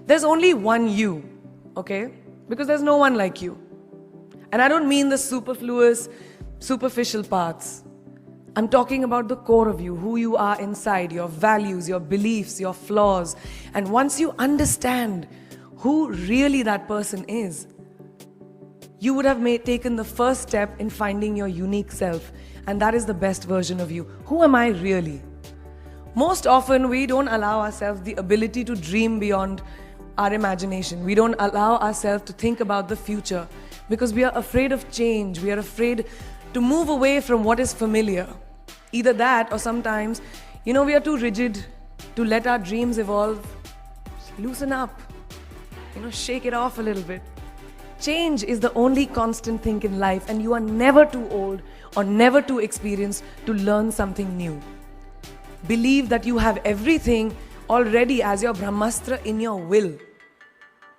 There's only one you, okay? Because there's no one like you. And I don't mean the superfluous, superficial parts. I'm talking about the core of you, who you are inside, your values, your beliefs, your flaws. And once you understand who really that person is, you would have taken the first step in finding your unique self. And that is the best version of you. Who am I really? Most often, we don't allow ourselves the ability to dream beyond our imagination. We don't allow ourselves to think about the future because we are afraid of change. We are afraid to move away from what is familiar. Either that or sometimes, we are too rigid to let our dreams evolve. Loosen up. Shake it off a little bit. Change is the only constant thing in life, and you are never too old or never too experienced to learn something new. Believe that you have everything already as your Brahmastra in your will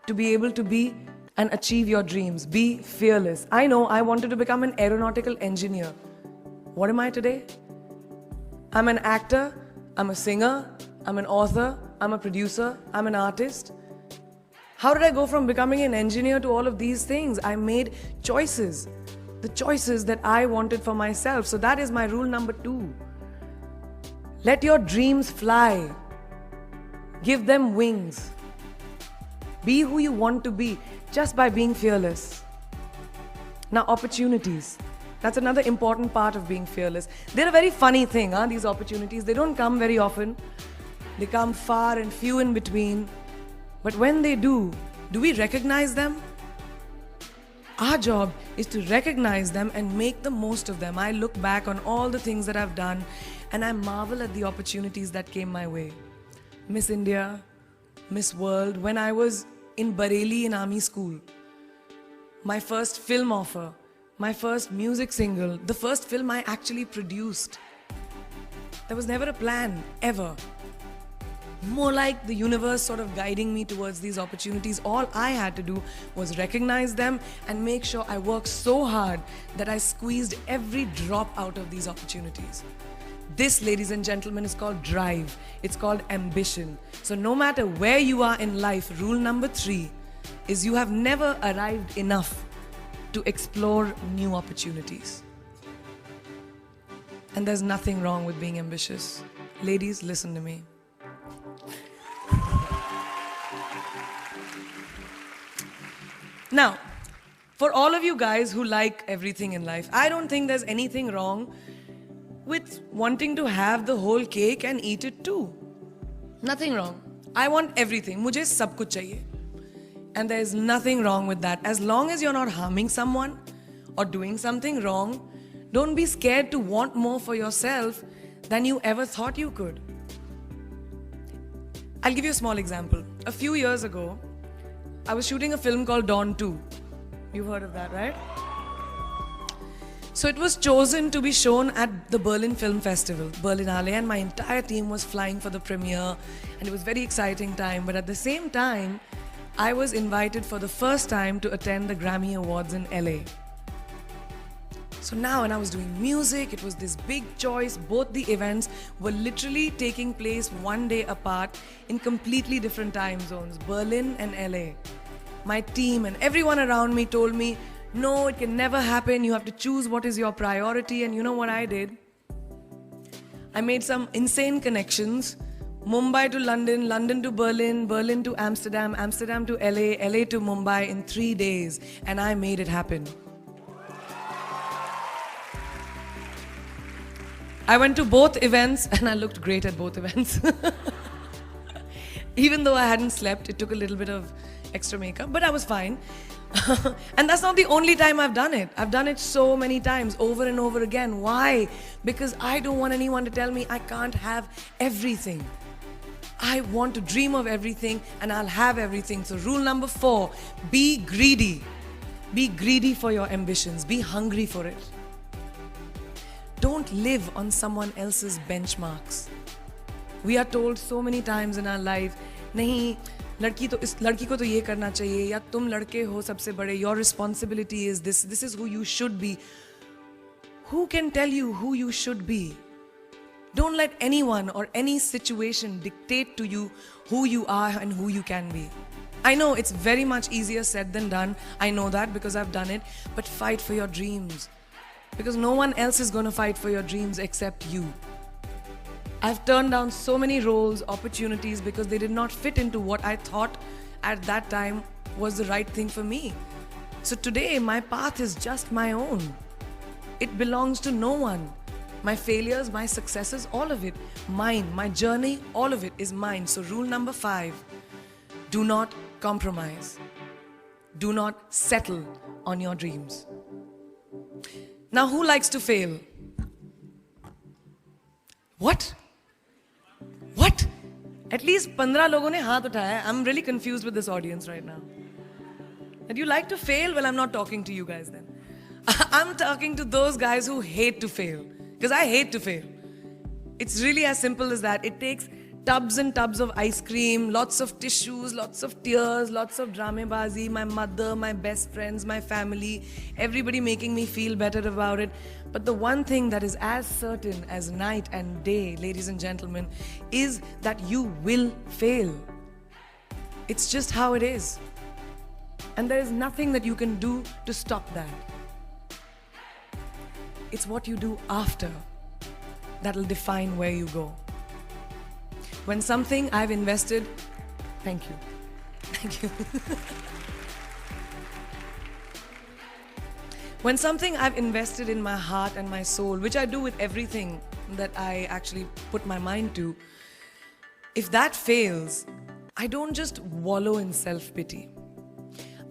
to be able to be and achieve your dreams. Be fearless. I know I wanted to become an aeronautical engineer. What am I today? I'm an actor, I'm a singer, I'm an author, I'm a producer, I'm an artist. How did I go from becoming an engineer to all of these things? I made choices. The choices that I wanted for myself. So that is my rule number 2. Let your dreams fly. Give them wings. Be who you want to be just by being fearless. Now, opportunities. That's another important part of being fearless. They're a very funny thing, these opportunities. They don't come very often. They come far and few in between. But when they do we recognize them? Our job is to recognize them and make the most of them. I look back on all the things that I've done and I marvel at the opportunities that came my way. Miss India, Miss World, when I was in Bareilly in army school, my first film offer, my first music single, the first film I actually produced. There was never a plan, ever. More like the universe sort of guiding me towards these opportunities. All I had to do was recognize them and make sure I worked so hard that I squeezed every drop out of these opportunities. This, ladies and gentlemen, is called drive. It's called ambition. So no matter where you are in life, rule number 3 is you have never arrived enough to explore new opportunities. And there's nothing wrong with being ambitious. Ladies, listen to me. Now, for all of you guys who like everything in life, I don't think there's anything wrong with wanting to have the whole cake and eat it too. Nothing wrong. I want everything. मुझे सब कुछ चाहिए. And there is nothing wrong with that. As long as you're not harming someone or doing something wrong, don't be scared to want more for yourself than you ever thought you could. I'll give you a small example. A few years ago, I was shooting a film called Dawn 2. You've heard of that, right? So it was chosen to be shown at the Berlin Film Festival, Berlinale, and my entire team was flying for the premiere, and it was a very exciting time. But at the same time, I was invited for the first time to attend the Grammy Awards in LA. So now when I was doing music, it was this big choice. Both the events were literally taking place one day apart in completely different time zones, Berlin and LA. My team and everyone around me told me, no, it can never happen. You have to choose what is your priority. And you know what I did? I made some insane connections. Mumbai to London, London to Berlin, Berlin to Amsterdam, Amsterdam to LA, LA to Mumbai in 3 days. And I made it happen. I went to both events and I looked great at both events. Even though I hadn't slept, it took a little bit of extra makeup, but I was fine. And that's not the only time I've done it. I've done it so many times, over and over again. Why? Because I don't want anyone to tell me I can't have everything. I want to dream of everything and I'll have everything. So rule number 4, be greedy. Be greedy for your ambitions. Be hungry for it. Don't live on someone else's benchmarks. We are told so many times in our life, नहीं, लड़की को तो ये करना चाहिए, या तुम लड़के हो सबसे बड़े, your responsibility is this is who you should be. Who can tell you who you should be? Don't let anyone or any situation dictate to you who you are and who you can be. I know it's very much easier said than done. I know that because I've done it. But fight for your dreams. Because no one else is going to fight for your dreams except you. I've turned down so many roles, opportunities because they did not fit into what I thought at that time was the right thing for me. So today, my path is just my own. It belongs to no one. My failures, my successes, all of it, mine. My journey, all of it is mine. So rule number 5, do not compromise. Do not settle on your dreams. Now, who likes to fail? What? What? At least 15 लोगों ने हाथ उठाया. I'm really confused with this audience right now. That you like to fail? Well, I'm not talking to you guys then. I'm talking to those guys who hate to fail. Because I hate to fail. It's really as simple as that. It takes tubs and tubs of ice cream, lots of tissues, lots of tears, lots of dramebazi, my mother, my best friends, my family, everybody making me feel better about it. But the one thing that is as certain as night and day, ladies and gentlemen, is that you will fail. It's just how it is. And there is nothing that you can do to stop that. It's what you do after that'll define where you go. When something I've invested, thank you. Thank you. When something I've invested in my heart and my soul, which I do with everything that I actually put my mind to, if that fails, I don't just wallow in self-pity.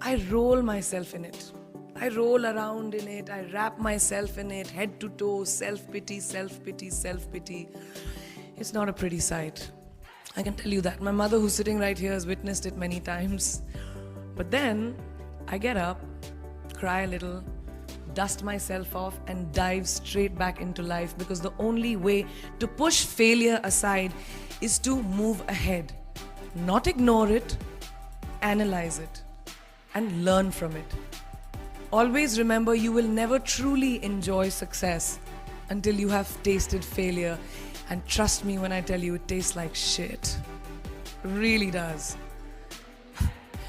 I roll myself in it. I roll around in it. I wrap myself in it, head to toe, self-pity, self-pity, self-pity. It's not a pretty sight. I can tell you that. My mother, who's sitting right here, has witnessed it many times. But then I get up, cry a little, dust myself off, and dive straight back into life, because the only way to push failure aside is to move ahead. Not ignore it, analyze it, and learn from it. Always remember, you will never truly enjoy success until you have tasted failure. And trust me when I tell you, it tastes like shit. It really does.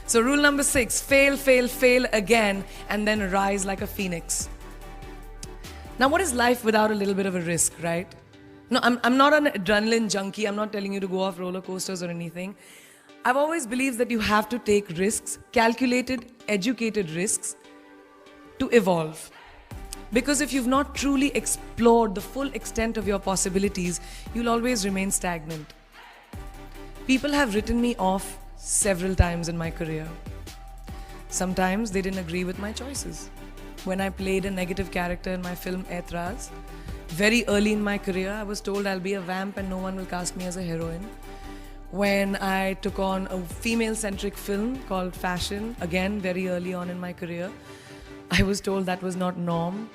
So rule number 6, fail, fail, fail again, and then rise like a phoenix. Now, what is life without a little bit of a risk, right? No, I'm not an adrenaline junkie. I'm not telling you to go off roller coasters or anything. I've always believed that you have to take risks, calculated, educated risks, to evolve. Because if you've not truly explored the full extent of your possibilities, you'll always remain stagnant. People have written me off several times in my career. Sometimes they didn't agree with my choices. When I played a negative character in my film Aitraz, very early in my career, I was told I'll be a vamp and no one will cast me as a heroine. When I took on a female-centric film called Fashion, again very early on in my career, I was told that was not norm.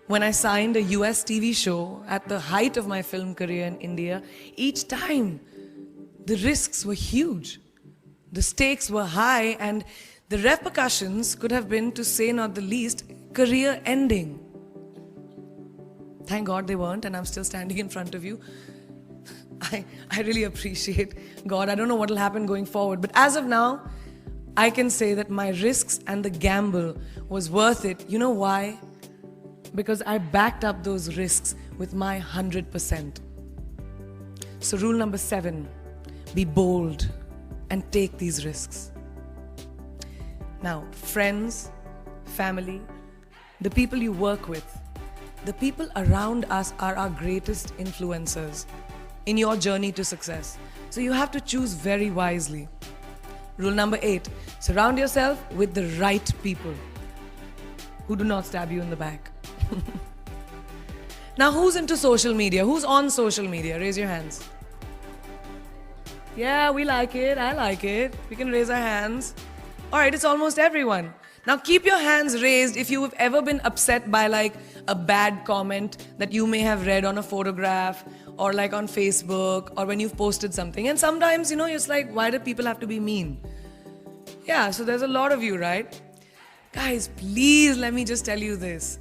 When I signed a US TV show at the height of my film career in India, each time the risks were huge. The stakes were high, and the repercussions could have been, to say not the least, career ending. Thank God they weren't, and I'm still standing in front of you. I really appreciate God. I don't know what will happen going forward, but as of now, I can say that my risks and the gamble was worth it. You know why? Because I backed up those risks with my 100%. So rule number 7, be bold and take these risks. Now, friends, family, the people you work with, the people around us are our greatest influencers in your journey to success. So you have to choose very wisely. Rule number 8, surround yourself with the right people who do not stab you in the back. Now, who's into social media? Who's on social media? Raise your hands. Yeah, we like it. I like it. We can raise our hands. All right, it's almost everyone. Now, keep your hands raised if you have ever been upset by like a bad comment that you may have read on a photograph or like on Facebook or when you've posted something. And sometimes, it's like, why do people have to be mean? Yeah, so there's a lot of you, right? Guys, please let me just tell you this.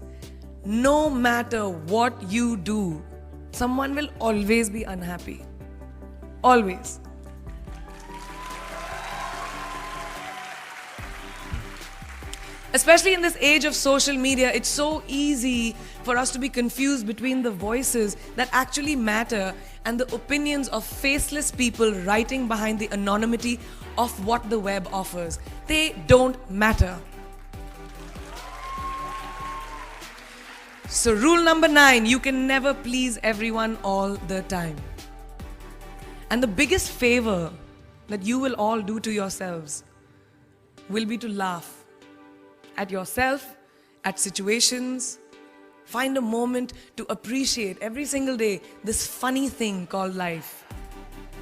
No matter what you do, someone will always be unhappy. Always. Especially in this age of social media, it's so easy for us to be confused between the voices that actually matter and the opinions of faceless people writing behind the anonymity of what the web offers. They don't matter. So rule number 9, you can never please everyone all the time. And the biggest favor that you will all do to yourselves will be to laugh at yourself, at situations. Find a moment to appreciate every single day this funny thing called life.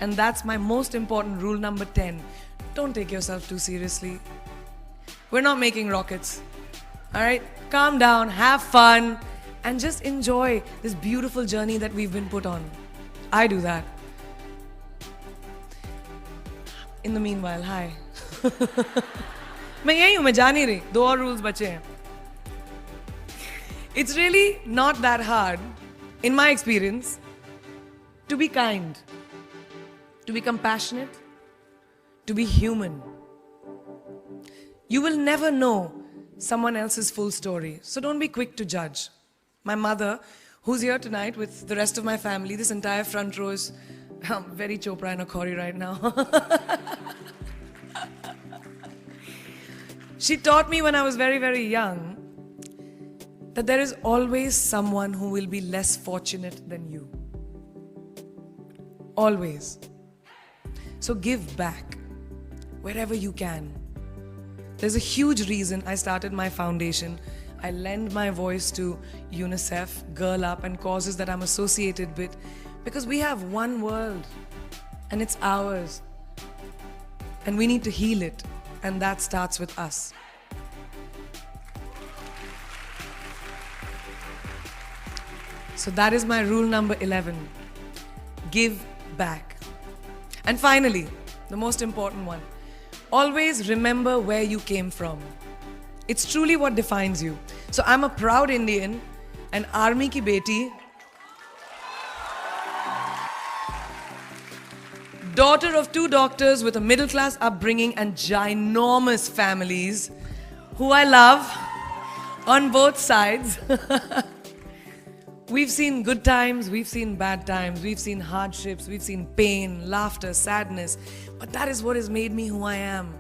And that's my most important rule number 10. Don't take yourself too seriously. We're not making rockets. All right? Calm down, have fun, and just enjoy this beautiful journey that we've been put on. I do that. In the meanwhile, hi. मैं यही हूँ, मैं जा नहीं रही. 2 और rules बचे हैं. It's really not that hard, in my experience, to be kind, to be compassionate, to be human. You will never know someone else's full story, so don't be quick to judge. My mother, who's here tonight with the rest of my family, this entire front row is very Chopra and Akhori right now. She taught me when I was very, very young that there is always someone who will be less fortunate than you. Always. So give back wherever you can. There's a huge reason I started my foundation. I lend my voice to UNICEF, Girl Up, and causes that I'm associated with because we have one world and it's ours. And we need to heal it, and that starts with us. So that is my rule number 11. Give back. And finally, the most important one. Always remember where you came from. It's truly what defines you. So I'm a proud Indian, an army ki beti, daughter of 2 doctors with a middle-class upbringing and ginormous families, who I love on both sides. We've seen good times, we've seen bad times, we've seen hardships, we've seen pain, laughter, sadness. But that is what has made me who I am.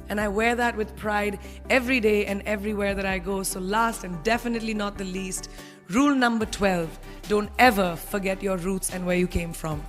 And I wear that with pride every day and everywhere that I go. So last and definitely not the least, rule number 12, don't ever forget your roots and where you came from.